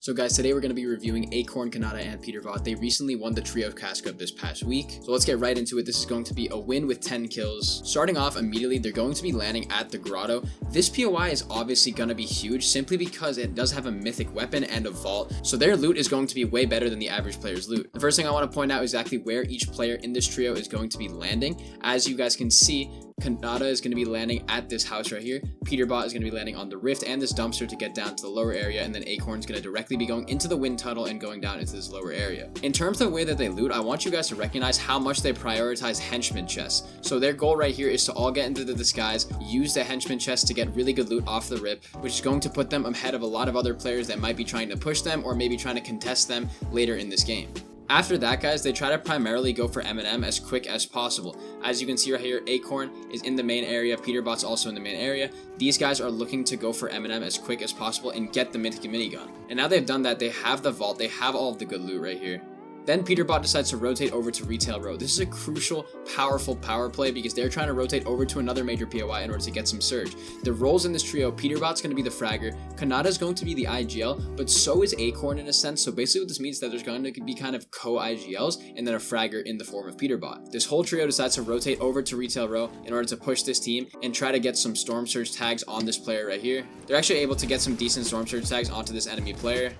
So guys, today we're going to be reviewing Acorn, Sonata, and Peterbot. They recently won the Trio of Cask Cup this past week. So let's get right into it. This is going to be a win with 10 kills. Starting off immediately, they're going to be landing at the Grotto. This POI is obviously going to be huge simply because it does have a mythic weapon and a vault. So their loot is going to be way better than the average player's loot. The first thing I want to point out is exactly where each player in this trio is going to be landing. As you guys can see, Sonata is going to be landing at this house right here. Peterbot is going to be landing on the rift and this dumpster to get down to the lower area, and then Acorn is going to directly be going into the wind tunnel and going down into this lower area. In terms of the way that they loot, I want you guys to recognize how much they prioritize henchman chests. So their goal right here is to all get into the disguise, use the henchman chest to get really good loot off the rip, which is going to put them ahead of a lot of other players that might be trying to push them or maybe trying to contest them later in this game. After that, guys, they try to primarily go for M&M as quick as possible. As you can see right here, Acorn is in the main area, Peterbot's also in the main area. These guys are looking to go for M&M as quick as possible and get the mythic minigun. And now they've done that, they have the vault, they have all of the good loot right here. Then Peterbot decides to rotate over to Retail Row. This is a crucial, powerful power play because they're trying to rotate over to another major POI in order to get some surge. The roles in this trio, Peterbot's going to be the fragger, Sonata's going to be the IGL, but so is Acorn in a sense. So basically what this means is that there's going to be kind of co-IGLs and then a fragger in the form of Peterbot. This whole trio decides to rotate over to Retail Row in order to push this team and try to get some Storm Surge tags on this player right here. They're actually able to get some decent Storm Surge tags onto this enemy player.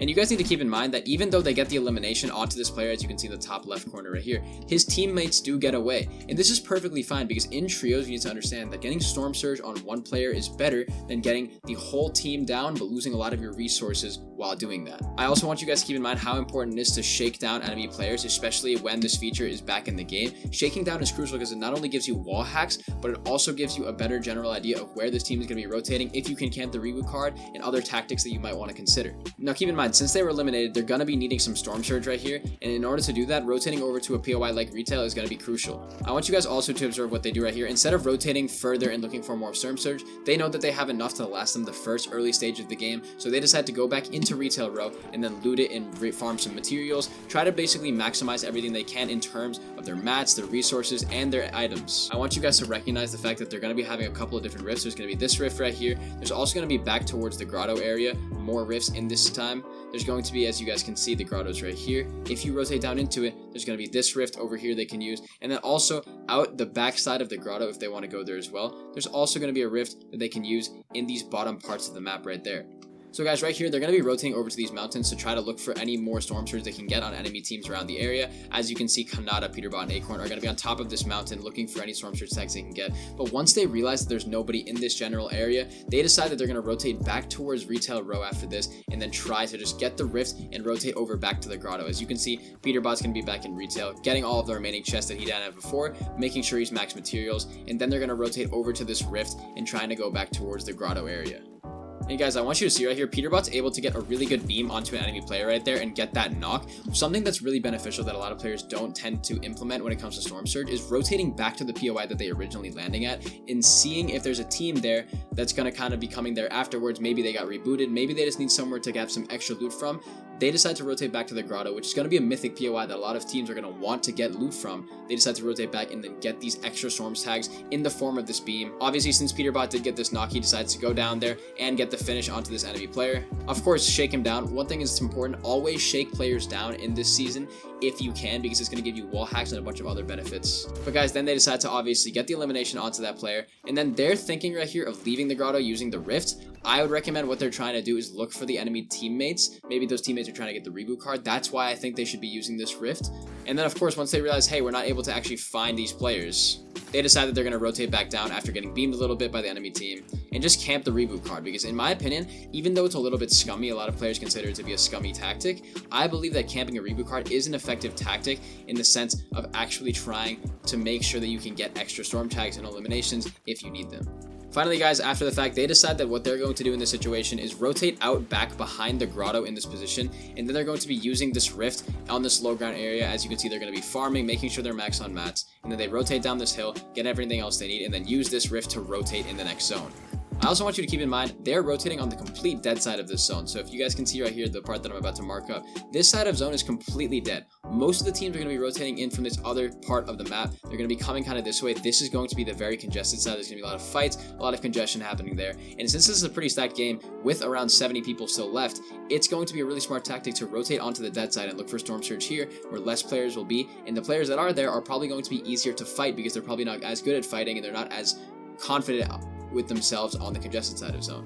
And you guys need to keep in mind that even though they get the elimination onto this player, as you can see in the top left corner right here, his teammates do get away. And this is perfectly fine because in trios, you need to understand that getting Storm Surge on one player is better than getting the whole team down but losing a lot of your resources while doing that. I also want you guys to keep in mind how important it is to shake down enemy players, especially when this feature is back in the game. Shaking down is crucial because it not only gives you wall hacks, but it also gives you a better general idea of where this team is going to be rotating if you can camp the reboot card and other tactics that you might want to consider. Now keep in mind, since they were eliminated, they're going to be needing some Storm Surge right here, and in order to do that, rotating over to a POI like Retail is going to be crucial. I want you guys also to observe what they do right here. Instead of rotating further and looking for more Storm Surge, they know that they have enough to last them the first early stage of the game, so they decide to go back into Retail Row and then loot it and farm some materials, try to basically maximize everything they can in terms of their mats, their resources, and their items. I want you guys to recognize the fact that they're going to be having a couple of different rifts. There's going to be this rift right here. There's also going to be back towards the grotto area, more rifts in this time. There's going to be, as you guys can see, the grottos right here. If you rotate down into it, there's going to be this rift over here they can use. And then also out the back side of the grotto, if they want to go there as well, there's also going to be a rift that they can use in these bottom parts of the map right there. So guys, right here, they're going to be rotating over to these mountains to try to look for any more Storm Surge they can get on enemy teams around the area. As you can see, Sonata, Peterbot, and Acorn are going to be on top of this mountain looking for any Storm Surge tags they can get. But once they realize that there's nobody in this general area, they decide that they're going to rotate back towards Retail Row after this and then try to just get the rift and rotate over back to the grotto. As you can see, Peterbot's going to be back in Retail, getting all of the remaining chests that he didn't have before, making sure he's max materials, and then they're going to rotate over to this rift and trying to go back towards the grotto area. And guys, I want you to see right here, Peterbot's able to get a really good beam onto an enemy player right there and get that knock. Something that's really beneficial that a lot of players don't tend to implement when it comes to Storm Surge is rotating back to the POI that they originally landing at and seeing if there's a team there that's going to kind of be coming there afterwards. Maybe they got rebooted, maybe they just need somewhere to have some extra loot from. They decide to rotate back to the grotto, which is going to be a mythic POI that a lot of teams are going to want to get loot from. They decide to rotate back and then get these extra storms tags in the form of this beam. Obviously, since Peterbot did get this knock, he decides to go down there and get the finish onto this enemy player. Of course, shake him down. One thing is important, always shake players down in this season if you can, because it's going to give you wall hacks and a bunch of other benefits. But guys, then they decide to obviously get the elimination onto that player, and then they're thinking right here of leaving the grotto using the rift. I would recommend what they're trying to do is look for the enemy teammates. Maybe those teammates are trying to get the reboot card. That's why I think they should be using this rift. And then of course, once they realize, hey, we're not able to actually find these players, they decide that they're going to rotate back down after getting beamed a little bit by the enemy team and just camp the reboot card, because in my opinion, even though it's a little bit scummy, a lot of players consider it to be a scummy tactic, I believe that camping a reboot card is an effective tactic in the sense of actually trying to make sure that you can get extra storm tags and eliminations if you need them. Finally, guys, after the fact, they decide that what they're going to do in this situation is rotate out back behind the grotto in this position, and then they're going to be using this rift on this low ground area. As you can see, they're going to be farming, making sure they're max on mats, and then they rotate down this hill, get everything else they need, and then use this rift to rotate in the next zone. I also want you to keep in mind, they're rotating on the complete dead side of this zone. So if you guys can see right here, the part that I'm about to mark up, this side of zone is completely dead. Most of the teams are going to be rotating in from this other part of the map. They're going to be coming kind of this way. This is going to be the very congested side. There's going to be a lot of fights, a lot of congestion happening there. And since this is a pretty stacked game with around 70 people still left, it's going to be a really smart tactic to rotate onto the dead side and look for Storm Surge here, where less players will be. And the players that are there are probably going to be easier to fight because they're probably not as good at fighting and they're not as confident with themselves on the congested side of zone.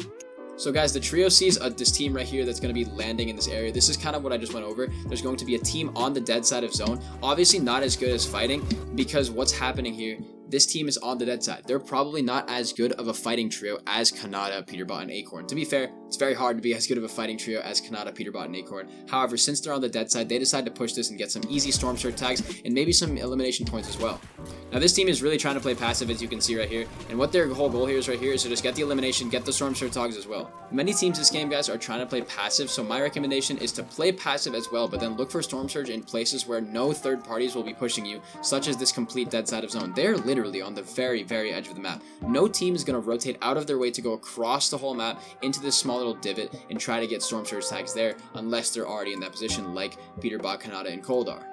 So guys, the trio sees this team right here that's going to be landing in this area. This is kind of what I just went over. There's going to be a team on the dead side of zone. Obviously not as good as fighting, because what's happening here, this team is on the dead side. They're probably not as good of a fighting trio as Kanata, Peterbot, and Acorn. To be fair, it's very hard to be as good of a fighting trio as Kanata, Peterbot, and Acorn. However, since they're on the dead side, they decide to push this and get some easy Storm Surge tags and maybe some elimination points as well. Now this team is really trying to play passive, as you can see right here, and what their whole goal here is right here is to just get the elimination, get the Storm Surge tags as well. Many teams this game, guys, are trying to play passive, so my recommendation is to play passive as well, but then look for Storm Surge in places where no third parties will be pushing you, such as this complete dead side of zone. They're literally on the very edge of the map. No team is going to rotate out of their way to go across the whole map into this small little divot and try to get Storm Surge tags there unless they're already in that position like Peterbot, Kanata, and Coldar.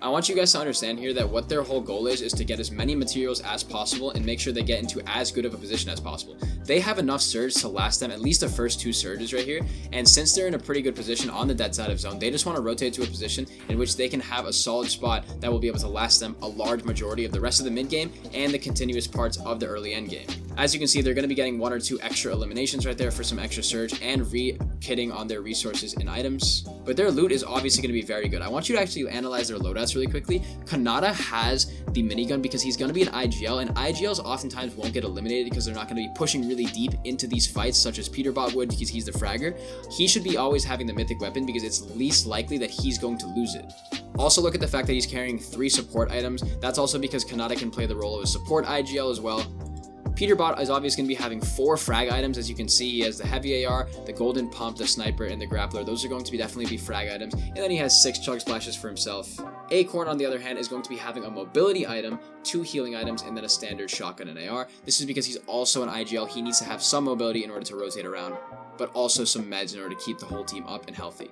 I want you guys to understand here that what their whole goal is to get as many materials as possible and make sure they get into as good of a position as possible. They have enough surge to last them at least the first 2 surges right here, and since they're in a pretty good position on the dead side of zone, they just want to rotate to a position in which they can have a solid spot that will be able to last them a large majority of the rest of the mid game and the continuous parts of the early end game. As you can see, they're going to be getting 1 or 2 extra eliminations right there for some extra surge and re-kitting on their resources and items, but their loot is obviously going to be very good. I want you to actually analyze their loadouts really quickly. Kanata has the minigun because he's going to be an IGL, and IGLs oftentimes won't get eliminated because they're not going to be pushing really deep into these fights such as Peterbot would because he's the fragger. He should be always having the mythic weapon because it's least likely that he's going to lose it. Also look at the fact that he's carrying 3 support items. That's also because Kanata can play the role of a support IGL as well. Peterbot is obviously going to be having 4 frag items. As you can see, he has the heavy AR, the golden pump, the sniper, and the grappler. Those are going to be definitely be frag items. And then he has 6 chug splashes for himself. Acorn, on the other hand, is going to be having a mobility item, 2 healing items, and then a standard shotgun and AR. This is because he's also an IGL. He needs to have some mobility in order to rotate around, but also some meds in order to keep the whole team up and healthy.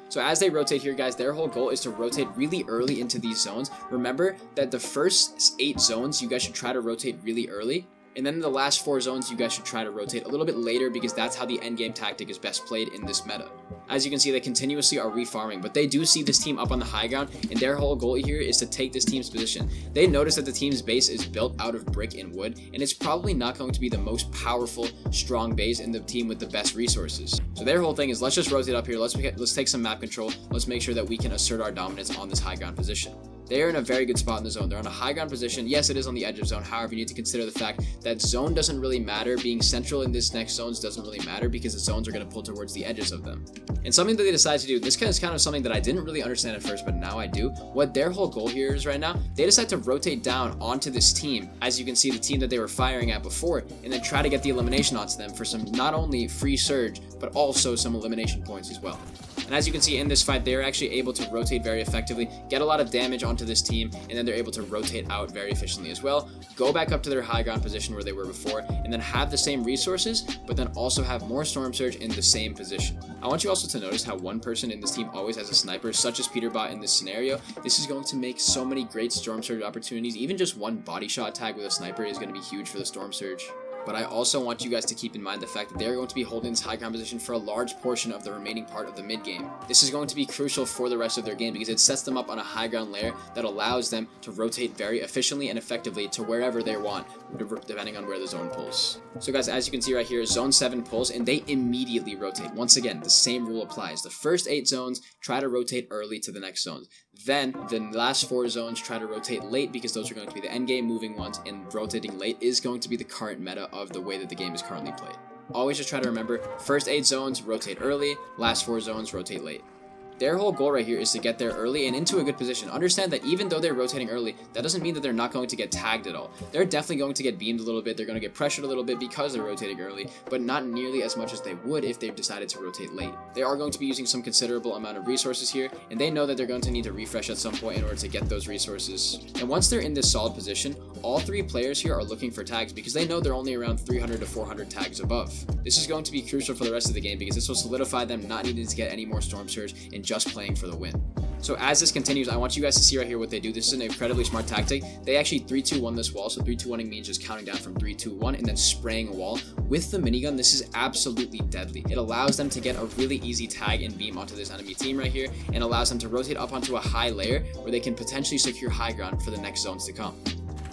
So as they rotate here, guys, their whole goal is to rotate really early into these zones. Remember that the first 8 zones, you guys should try to rotate really early. And then in the last 4 zones, you guys should try to rotate a little bit later because that's how the endgame tactic is best played in this meta. As you can see, they continuously are refarming, but they do see this team up on the high ground, and their whole goal here is to take this team's position. They notice that the team's base is built out of brick and wood, and it's probably not going to be the most powerful, strong base in the team with the best resources. So their whole thing is, let's just rotate up here, let's take some map control, let's make sure that we can assert our dominance on this high ground position. They are in a very good spot in the zone. They're on a high ground position. Yes, it is on the edge of zone. However, you need to consider the fact that zone doesn't really matter. Being central in this next zones doesn't really matter because the zones are going to pull towards the edges of them. And something that they decide to do, this is kind of something that I didn't really understand at first, but now I do. What their whole goal here is right now, they decide to rotate down onto this team. As you can see, the team that they were firing at before, and then try to get the elimination onto them for some not only free surge, but also some elimination points as well. And as you can see in this fight, they're actually able to rotate very effectively, get a lot of damage onto this team, and then they're able to rotate out very efficiently as well, go back up to their high ground position where they were before, and then have the same resources, but then also have more Storm Surge in the same position. I want you also to notice how one person in this team always has a sniper, such as Peterbot in this scenario. This is going to make so many great Storm Surge opportunities. Even just one body shot tag with a sniper is going to be huge for the Storm Surge. But I also want you guys to keep in mind the fact that they're going to be holding this high ground position for a large portion of the remaining part of the mid game. This is going to be crucial for the rest of their game because it sets them up on a high ground layer that allows them to rotate very efficiently and effectively to wherever they want, depending on where the zone pulls. So guys, as you can see right here, zone 7 pulls and they immediately rotate. Once again, the same rule applies. The first 8 zones, try to rotate early to the next zones. Then the last 4 zones, try to rotate late because those are going to be the end game moving ones, and rotating late is going to be the current meta of the way that the game is currently played. Always just try to remember, first 8 zones, rotate early, last 4 zones, rotate late. Their whole goal right here is to get there early and into a good position. Understand that even though they're rotating early, that doesn't mean that they're not going to get tagged at all. They're definitely going to get beamed a little bit, they're going to get pressured a little bit because they're rotating early, but not nearly as much as they would if they've decided to rotate late. They are going to be using some considerable amount of resources here, and they know that they're going to need to refresh at some point in order to get those resources. And once they're in this solid position, all three players here are looking for tags because they know they're only around 300 to 400 tags above. This is going to be crucial for the rest of the game because this will solidify them not needing to get any more Storm Surge and just playing for the win. So as this continues, I want you guys to see right here what they do. This is an incredibly smart tactic. They actually 3-2-1 this wall. So 3-2-1ing means just counting down from 3-2-1 and then spraying a wall. With the minigun, this is absolutely deadly. It allows them to get a really easy tag and beam onto this enemy team right here and allows them to rotate up onto a high layer where they can potentially secure high ground for the next zones to come.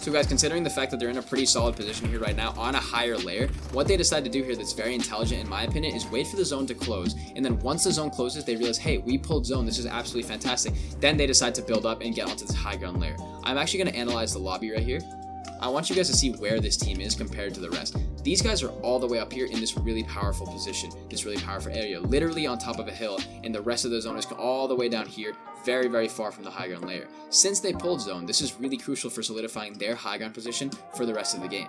So guys, considering the fact that they're in a pretty solid position here right now on a higher layer, what they decide to do here that's very intelligent in my opinion is wait for the zone to close, and then once the zone closes they realize, hey, we pulled zone, this is absolutely fantastic. Then they decide to build up and get onto this high ground layer. I'm actually going to analyze the lobby right here. I want you guys to see where this team is compared to the rest. These guys are all the way up here in this really powerful position, this really powerful area, literally on top of a hill, and the rest of the zone is all the way down here, very, very far from the high ground layer. Since they pulled zone, this is really crucial for solidifying their high ground position for the rest of the game.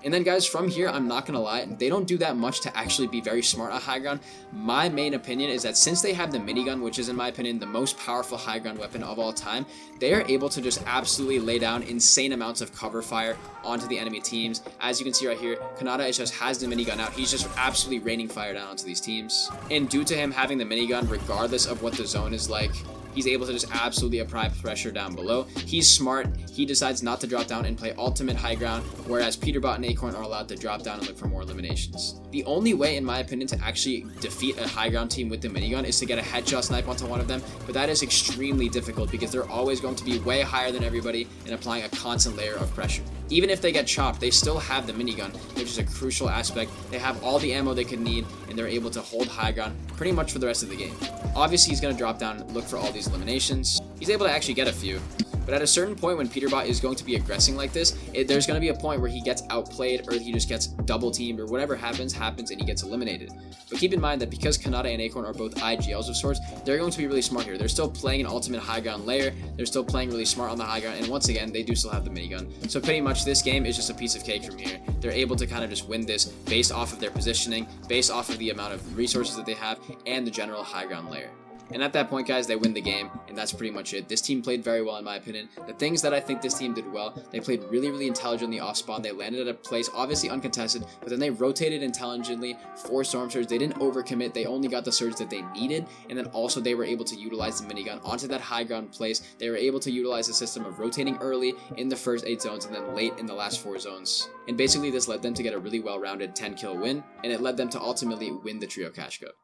And then guys, from here, I'm not gonna lie, they don't do that much to actually be very smart at high ground. My main opinion is that since they have the minigun, which is in my opinion the most powerful high ground weapon of all time, they are able to just absolutely lay down insane amounts of cover fire onto the enemy teams. As you can see right here, Kanata just has the minigun out. He's just absolutely raining fire down onto these teams. And due to him having the minigun, regardless of what the zone is like, he's able to just absolutely apply pressure down below. He's smart. He decides not to drop down and play ultimate high ground, whereas Peterbot and Acorn are allowed to drop down and look for more eliminations. The only way, in my opinion, to actually defeat a high ground team with the minigun is to get a headshot snipe onto one of them, but that is extremely difficult because they're always going to be way higher than everybody and applying a constant layer of pressure. Even if they get chopped, they still have the minigun, which is a crucial aspect. They have all the ammo they could need, and they're able to hold high ground pretty much for the rest of the game. Obviously, he's going to drop down and look for all these eliminations. He's able to actually get a few. But at a certain point when Peterbot is going to be aggressing like this, there's going to be a point where he gets outplayed or he just gets double teamed or whatever happens and he gets eliminated. But keep in mind that because Kanata and Acorn are both IGLs of sorts, they're going to be really smart here. They're still playing an ultimate high ground layer, they're still playing really smart on the high ground, and once again, they do still have the minigun. So pretty much this game is just a piece of cake from here. They're able to kind of just win this based off of their positioning, based off of the amount of resources that they have, and the general high ground layer. And at that point, guys, they win the game, and that's pretty much it. This team played very well, in my opinion. The things that I think this team did well, they played really, really intelligently off spawn. They landed at a place, obviously uncontested, but then they rotated intelligently for Storm Surge. They didn't overcommit. They only got the surge that they needed, and then also they were able to utilize the minigun onto that high ground place. They were able to utilize the system of rotating early in the first 8 zones and then late in the last 4 zones. And basically, this led them to get a really well-rounded 10-kill win, and it led them to ultimately win the Trio Cash Cup.